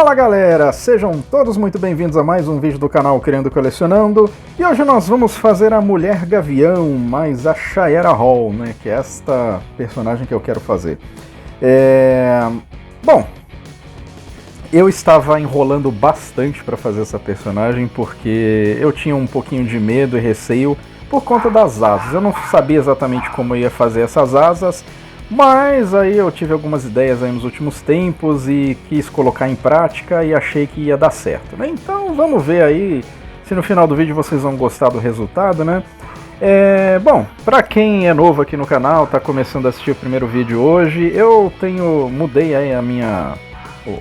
Fala galera, sejam todos muito bem-vindos a mais um vídeo do canal Criando Colecionando. E hoje nós vamos fazer a Mulher Gavião, mais a Shaera Hall, né, que é esta personagem que eu quero fazer. Bom, eu estava enrolando bastante para fazer essa personagem porque eu tinha um pouquinho de medo e receio por conta das asas. Eu não sabia exatamente como eu ia fazer essas asas, mas aí eu tive algumas ideias aí nos últimos tempos e quis colocar em prática e achei que ia dar certo, né? Então vamos ver aí se no final do vídeo vocês vão gostar do resultado, né? Bom, pra quem é novo aqui no canal, tá começando a assistir o primeiro vídeo hoje, eu mudei aí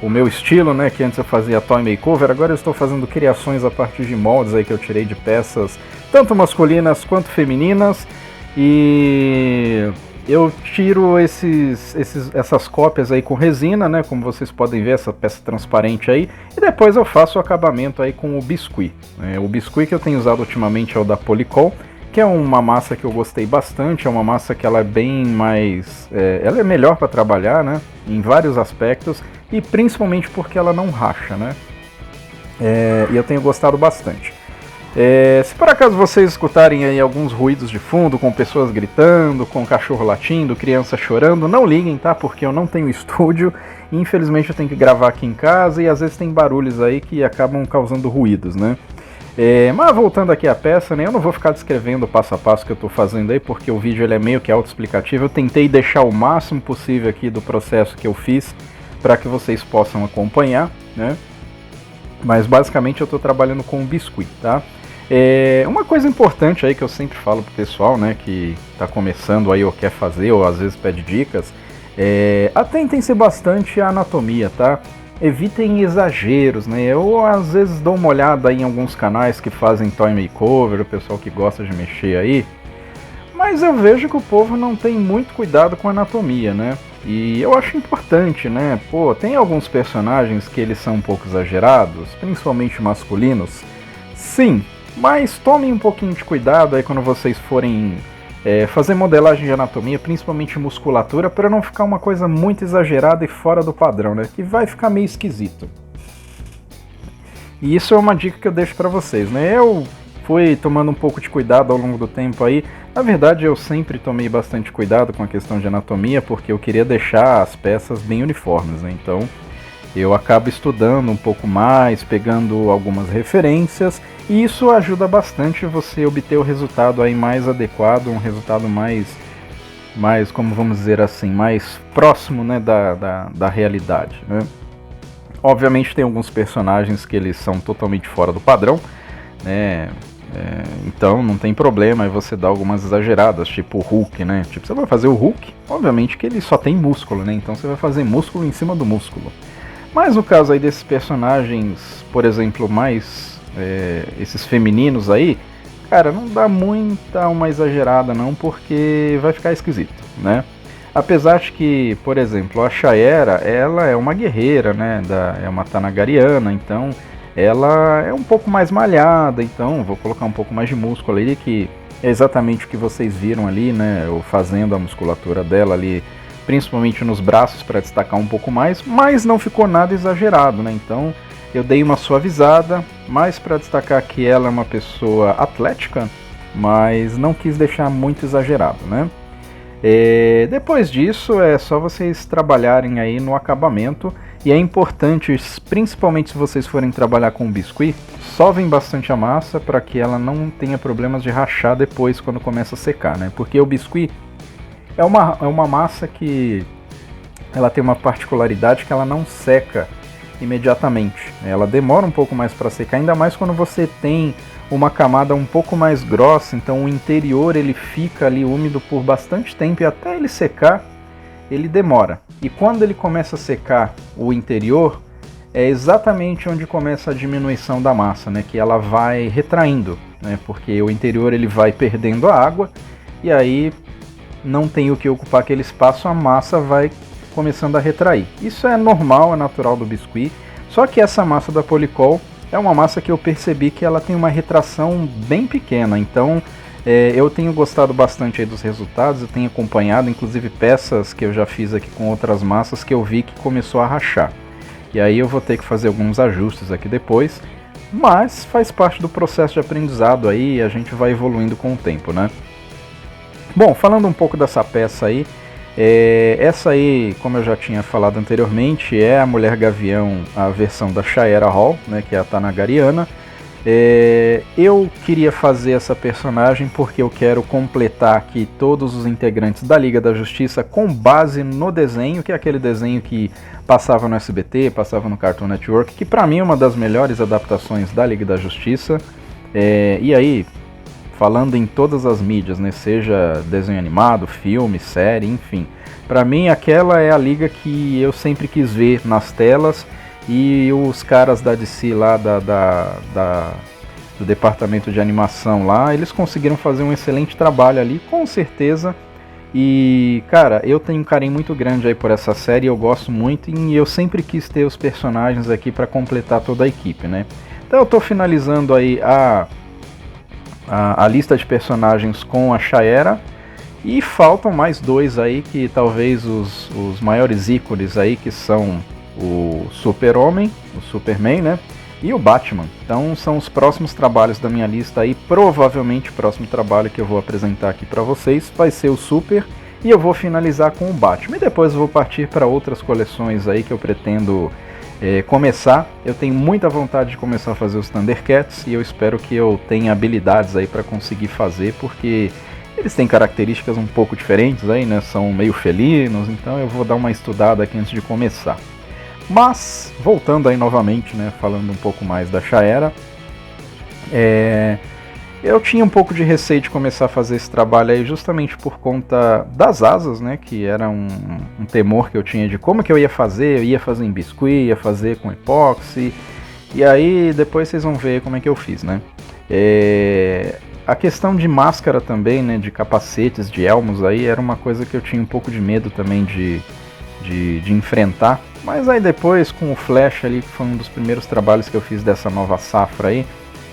o meu estilo, né? Que antes eu fazia toy makeover, agora eu estou fazendo criações a partir de moldes aí que eu tirei de peças tanto masculinas quanto femininas. E eu tiro essas cópias aí com resina, né, como vocês podem ver, essa peça transparente aí, e depois eu faço o acabamento aí com o biscuit. O biscuit que eu tenho usado ultimamente é o da Polycol, que é uma massa que eu gostei bastante, é uma massa que ela é bem mais... ela é melhor para trabalhar, né, em vários aspectos, e principalmente porque ela não racha, né, e eu tenho gostado bastante. Se por acaso vocês escutarem aí alguns ruídos de fundo, com pessoas gritando, com cachorro latindo, criança chorando, não liguem, tá? Porque eu não tenho estúdio e infelizmente eu tenho que gravar aqui em casa e às vezes tem barulhos aí que acabam causando ruídos, né? Mas voltando aqui à peça, né? Eu não vou ficar descrevendo o passo a passo que eu tô fazendo aí, porque o vídeo ele é meio que autoexplicativo. Eu tentei deixar o máximo possível aqui do processo que eu fiz para que vocês possam acompanhar, né? Mas basicamente eu tô trabalhando com o biscuit, tá? Uma coisa importante aí que eu sempre falo pro pessoal, né, que tá começando aí ou quer fazer, ou às vezes pede dicas, atentem-se bastante à anatomia, tá? Evitem exageros, né? Eu às vezes dou uma olhada aí em alguns canais que fazem toy makeover, o pessoal que gosta de mexer aí, mas eu vejo que o povo não tem muito cuidado com a anatomia, né? E eu acho importante, né? Pô, tem alguns personagens que eles são um pouco exagerados, principalmente masculinos, sim. Mas tomem um pouquinho de cuidado aí quando vocês forem fazer modelagem de anatomia, principalmente musculatura, para não ficar uma coisa muito exagerada e fora do padrão, né? Que vai ficar meio esquisito. E isso é uma dica que eu deixo para vocês, né? Eu fui tomando um pouco de cuidado ao longo do tempo aí. Na verdade, eu sempre tomei bastante cuidado com a questão de anatomia, porque eu queria deixar as peças bem uniformes, né? Então eu acabo estudando um pouco mais, pegando algumas referências, e isso ajuda bastante você obter o resultado aí mais adequado, um resultado mais como vamos dizer assim, mais próximo, né, da realidade, né? Obviamente tem alguns personagens que eles são totalmente fora do padrão, né? Então não tem problema aí você dar algumas exageradas, tipo o Hulk, né? Tipo, você vai fazer o Hulk, obviamente que ele só tem músculo, né? Então você vai fazer músculo em cima do músculo. Mas no caso aí desses personagens, por exemplo, mais esses femininos aí, cara, não dá muita uma exagerada não, porque vai ficar esquisito, né? Apesar de que, por exemplo, a Shaera, ela é uma guerreira, né? É uma Thanagariana, então ela é um pouco mais malhada, então vou colocar um pouco mais de músculo ali, que é exatamente o que vocês viram ali, né? Eu fazendo a musculatura dela ali, principalmente nos braços para destacar um pouco mais, mas não ficou nada exagerado, né? Então eu dei uma suavizada, mais para destacar que ela é uma pessoa atlética, mas não quis deixar muito exagerado, né? Depois disso é só vocês trabalharem aí no acabamento, e é importante, principalmente se vocês forem trabalhar com biscuit, sovem bastante a massa para que ela não tenha problemas de rachar depois quando começa a secar, né? Porque o biscuit é uma massa que ela tem uma particularidade que ela não seca imediatamente. Ela demora um pouco mais para secar, ainda mais quando você tem uma camada um pouco mais grossa, então o interior ele fica ali úmido por bastante tempo e até ele secar, ele demora. E quando ele começa a secar o interior, é exatamente onde começa a diminuição da massa, né? Que ela vai retraindo, né? Porque o interior ele vai perdendo a água e aí não tem o que ocupar aquele espaço, a massa vai começando a retrair. Isso é normal, é natural do biscuit, só que essa massa da Polycol é uma massa que eu percebi que ela tem uma retração bem pequena, então eu tenho gostado bastante aí dos resultados, eu tenho acompanhado, inclusive peças que eu já fiz aqui com outras massas que eu vi que começou a rachar. E aí eu vou ter que fazer alguns ajustes aqui depois, mas faz parte do processo de aprendizado aí e a gente vai evoluindo com o tempo, né? Bom, falando um pouco dessa peça aí, essa aí, como eu já tinha falado anteriormente, é a Mulher Gavião, a versão da Shaera Hall, né, que é a Tanagariana. Eu queria fazer essa personagem porque eu quero completar aqui todos os integrantes da Liga da Justiça com base no desenho, que é aquele desenho que passava no SBT, passava no Cartoon Network, que pra mim é uma das melhores adaptações da Liga da Justiça. E aí, falando em todas as mídias, né, seja desenho animado, filme, série, enfim, pra mim aquela é a Liga que eu sempre quis ver nas telas. E os caras da DC lá do departamento de animação lá, eles conseguiram fazer um excelente trabalho ali, com certeza. E, cara, eu tenho um carinho muito grande aí por essa série, eu gosto muito e eu sempre quis ter os personagens aqui para completar toda a equipe, né? Então eu tô finalizando aí a lista de personagens com a Shaera. E faltam mais dois aí que talvez os maiores ícones aí, que são o Super-Homem, o Superman, né? E o Batman. Então são os próximos trabalhos da minha lista aí. Provavelmente o próximo trabalho que eu vou apresentar aqui para vocês vai ser o Super. E eu vou finalizar com o Batman. E depois eu vou partir para outras coleções aí que eu pretendo começar. Eu tenho muita vontade de começar a fazer os Thundercats. E eu espero que eu tenha habilidades aí para conseguir fazer. Porque eles têm características um pouco diferentes aí, né? São meio felinos. Então eu vou dar uma estudada aqui antes de começar. Mas, voltando aí novamente, né, falando um pouco mais da Shaera, eu tinha um pouco de receio de começar a fazer esse trabalho aí justamente por conta das asas, né, que era um temor que eu tinha de como que eu ia fazer em biscuit, ia fazer com epóxi, e aí depois vocês vão ver como é que eu fiz, né. A questão de máscara também, né, de capacetes, de elmos aí, era uma coisa que eu tinha um pouco de medo também de enfrentar. Mas aí depois, com o Flash ali, que foi um dos primeiros trabalhos que eu fiz dessa nova safra aí,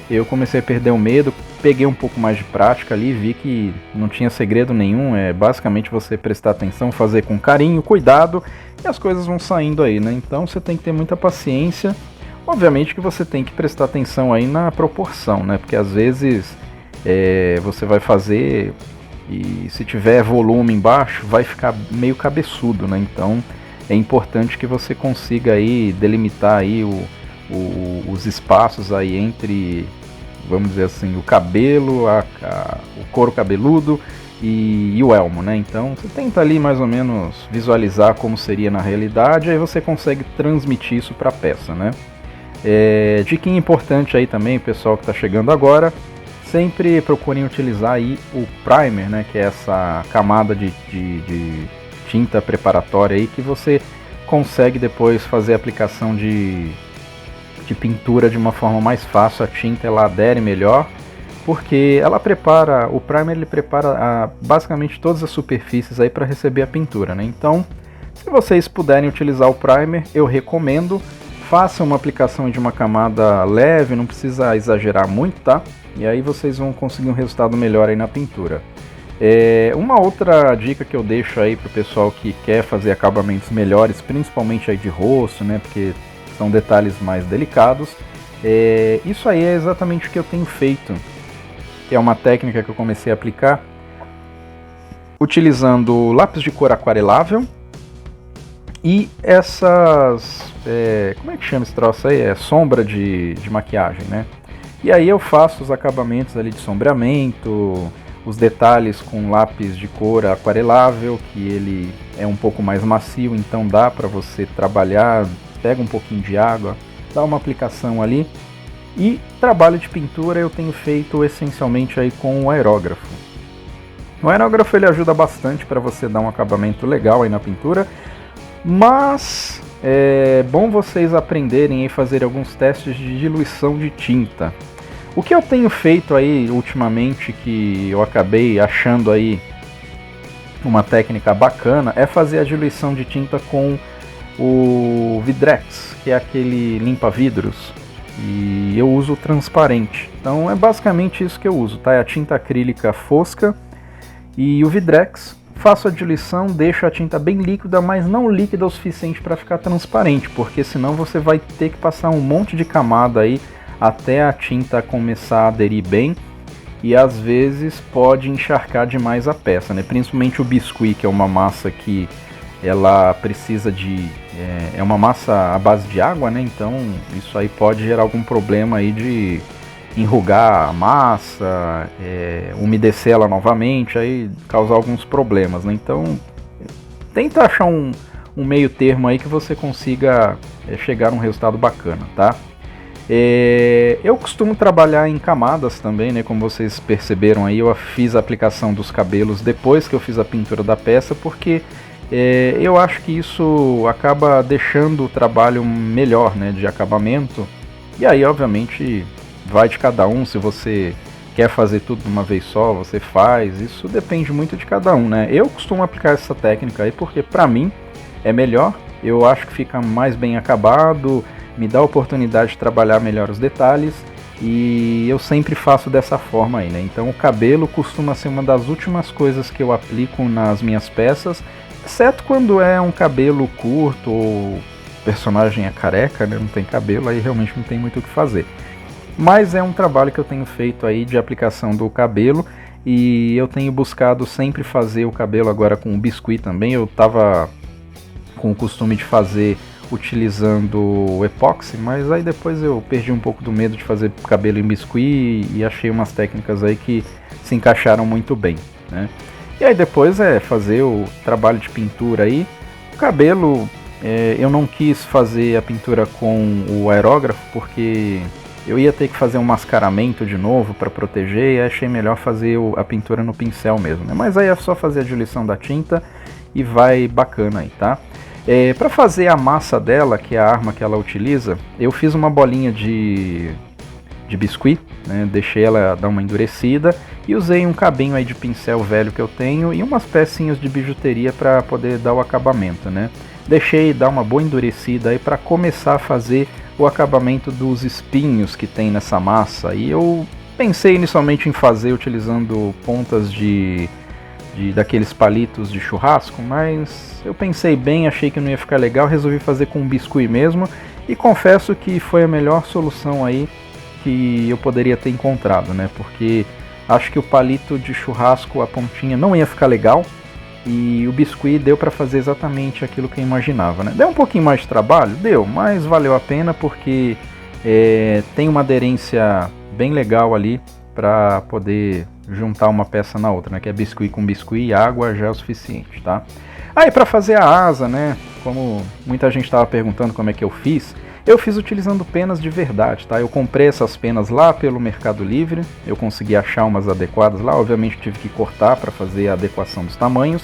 eu comecei a perder o medo, peguei um pouco mais de prática ali, vi que não tinha segredo nenhum, é basicamente você prestar atenção, fazer com carinho, cuidado, e as coisas vão saindo aí, né? Então você tem que ter muita paciência, obviamente que você tem que prestar atenção aí na proporção, né? Porque às vezes você vai fazer e se tiver volume embaixo, vai ficar meio cabeçudo, né? Então é importante que você consiga aí delimitar aí os espaços aí entre, vamos dizer assim, o cabelo, o couro cabeludo e o elmo, né? Então você tenta ali mais ou menos visualizar como seria na realidade, aí você consegue transmitir isso para a peça, né? Diquinha importante aí também, pessoal que está chegando agora, sempre procurem utilizar aí o primer, né? Que é essa camada de tinta preparatória aí que você consegue depois fazer a aplicação de pintura de uma forma mais fácil, a tinta ela adere melhor, porque ela prepara, o primer ele prepara basicamente todas as superfícies aí para receber a pintura, né? Então, se vocês puderem utilizar o primer, eu recomendo, façam uma aplicação de uma camada leve, não precisa exagerar muito, tá? E aí vocês vão conseguir um resultado melhor aí na pintura. Uma outra dica que eu deixo aí pro pessoal que quer fazer acabamentos melhores, principalmente aí de rosto, né, porque são detalhes mais delicados, isso aí é exatamente o que eu tenho feito, que é uma técnica que eu comecei a aplicar utilizando lápis de cor aquarelável e essas, como é que chama esse troço aí? Sombra de maquiagem, né? E aí eu faço os acabamentos ali de sombreamento, os detalhes com lápis de cor aquarelável, que ele é um pouco mais macio, então dá para você trabalhar, pega um pouquinho de água, dá uma aplicação ali. E trabalho de pintura eu tenho feito essencialmente aí com o aerógrafo. O aerógrafo ele ajuda bastante para você dar um acabamento legal aí na pintura, mas é bom vocês aprenderem e fazer alguns testes de diluição de tinta. O que eu tenho feito aí ultimamente, que eu acabei achando aí uma técnica bacana, é fazer a diluição de tinta com o Vidrex, que é aquele limpa-vidros, e eu uso transparente. Então é basicamente isso que eu uso, tá? É a tinta acrílica fosca e o Vidrex faço a diluição, deixo a tinta bem líquida, mas não líquida o suficiente para ficar transparente, porque senão você vai ter que passar um monte de camada aí até a tinta começar a aderir bem, e às vezes pode encharcar demais a peça, né? Principalmente o biscuit, que é uma massa que ela precisa de... é uma massa à base de água, né? Então isso aí pode gerar algum problema aí de enrugar a massa, umedecer ela novamente, aí causar alguns problemas, né? Então tenta achar um meio termo aí que você consiga chegar a um resultado bacana, tá? Eu costumo trabalhar em camadas também, né? Como vocês perceberam aí, eu fiz a aplicação dos cabelos depois que eu fiz a pintura da peça, porque eu acho que isso acaba deixando o trabalho melhor, né, de acabamento. E aí, obviamente, vai de cada um. Se você quer fazer tudo de uma vez só, você faz. Isso depende muito de cada um, né? Eu costumo aplicar essa técnica aí porque pra mim é melhor. Eu acho que fica mais bem acabado, me dá a oportunidade de trabalhar melhor os detalhes, e eu sempre faço dessa forma aí, né? Então o cabelo costuma ser uma das últimas coisas que eu aplico nas minhas peças, exceto quando é um cabelo curto ou o personagem é careca, né? Não tem cabelo, aí realmente não tem muito o que fazer. Mas é um trabalho que eu tenho feito aí de aplicação do cabelo, e eu tenho buscado sempre fazer o cabelo agora com o biscuit também. Eu tava com o costume de fazer utilizando o epóxi, mas aí depois eu perdi um pouco do medo de fazer cabelo em biscuit e achei umas técnicas aí que se encaixaram muito bem, né? E aí depois fazer o trabalho de pintura aí. O cabelo, eu não quis fazer a pintura com o aerógrafo porque eu ia ter que fazer um mascaramento de novo para proteger, e achei melhor fazer a pintura no pincel mesmo, né? Mas aí é só fazer a diluição da tinta e vai bacana aí, tá? Para fazer a massa dela, que é a arma que ela utiliza, eu fiz uma bolinha de biscuit, né? Deixei ela dar uma endurecida e usei um cabinho aí de pincel velho que eu tenho e umas pecinhas de bijuteria para poder dar o acabamento, né? Deixei dar uma boa endurecida aí para começar a fazer o acabamento dos espinhos que tem nessa massa. E eu pensei inicialmente em fazer utilizando pontas daqueles palitos de churrasco, mas eu pensei bem, achei que não ia ficar legal, resolvi fazer com biscuit mesmo, e confesso que foi a melhor solução aí que eu poderia ter encontrado, né? Porque acho que o palito de churrasco, a pontinha, não ia ficar legal, e o biscuit deu para fazer exatamente aquilo que eu imaginava, né? Deu um pouquinho mais de trabalho? Deu, mas valeu a pena porque tem uma aderência bem legal ali para poder juntar uma peça na outra, né? Que é biscuit com biscuit e água já é o suficiente, tá? Aí para fazer a asa, né? Como muita gente estava perguntando como é que eu fiz utilizando penas de verdade, tá? Eu comprei essas penas lá pelo Mercado Livre, eu consegui achar umas adequadas lá, obviamente tive que cortar para fazer a adequação dos tamanhos,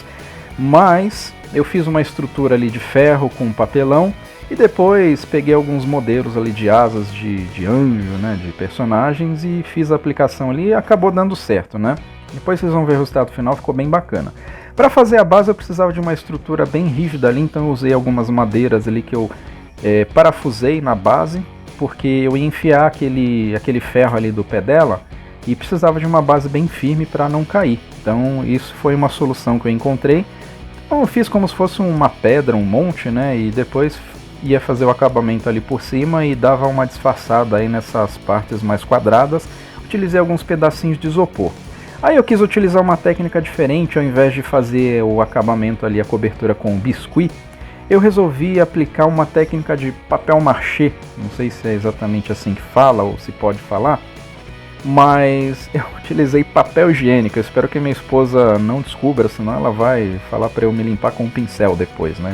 mas eu fiz uma estrutura ali de ferro com papelão e depois peguei alguns modelos ali de asas de anjo, né, de personagens, e fiz a aplicação ali e acabou dando certo, né? Depois vocês vão ver o resultado final, ficou bem bacana. Para fazer a base eu precisava de uma estrutura bem rígida ali, então eu usei algumas madeiras ali que eu parafusei na base, porque eu ia enfiar aquele ferro ali do pé dela e precisava de uma base bem firme para não cair. Então isso foi uma solução que eu encontrei. Então eu fiz como se fosse uma pedra, um monte, né? E depois ia fazer o acabamento ali por cima e dava uma disfarçada aí nessas partes mais quadradas. Utilizei alguns pedacinhos de isopor. Aí eu quis utilizar uma técnica diferente, ao invés de fazer o acabamento ali, a cobertura com biscuit, eu resolvi aplicar uma técnica de papel machê. Não sei se é exatamente assim que fala ou se pode falar, mas eu utilizei papel higiênico. Eu espero que minha esposa não descubra, senão ela vai falar para eu me limpar com um pincel depois, né?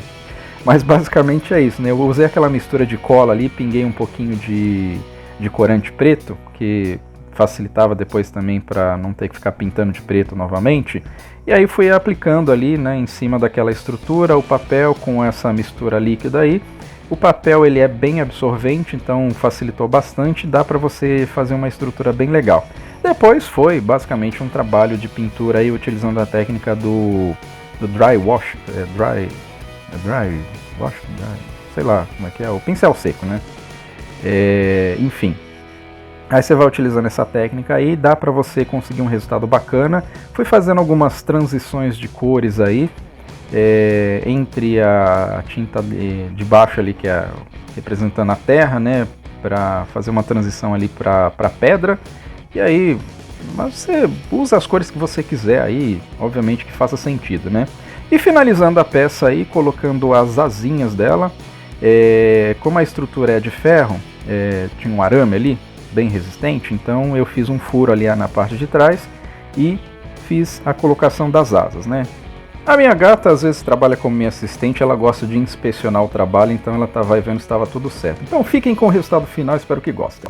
Mas basicamente é isso, né? Eu usei aquela mistura de cola ali, pinguei um pouquinho de corante preto, que facilitava depois também para não ter que ficar pintando de preto novamente. E aí fui aplicando ali, né, em cima daquela estrutura, o papel com essa mistura líquida aí. O papel ele é bem absorvente, então facilitou bastante, dá para você fazer uma estrutura bem legal. Depois foi basicamente um trabalho de pintura aí, utilizando a técnica do dry wash, sei lá como é que é, o pincel seco, né? Enfim. Aí você vai utilizando essa técnica aí, dá para você conseguir um resultado bacana. Fui fazendo algumas transições de cores aí, entre a tinta de baixo ali, que é representando a terra, né, para fazer uma transição ali para pedra. E aí, mas você usa as cores que você quiser aí, obviamente que faça sentido, né? E finalizando a peça aí, colocando as asinhas dela, como a estrutura é de ferro, tinha um arame ali, bem resistente, então eu fiz um furo ali na parte de trás e fiz a colocação das asas, né? A minha gata às vezes trabalha como minha assistente, ela gosta de inspecionar o trabalho, então ela vai vendo se estava tudo certo. Então fiquem com o resultado final, espero que gostem.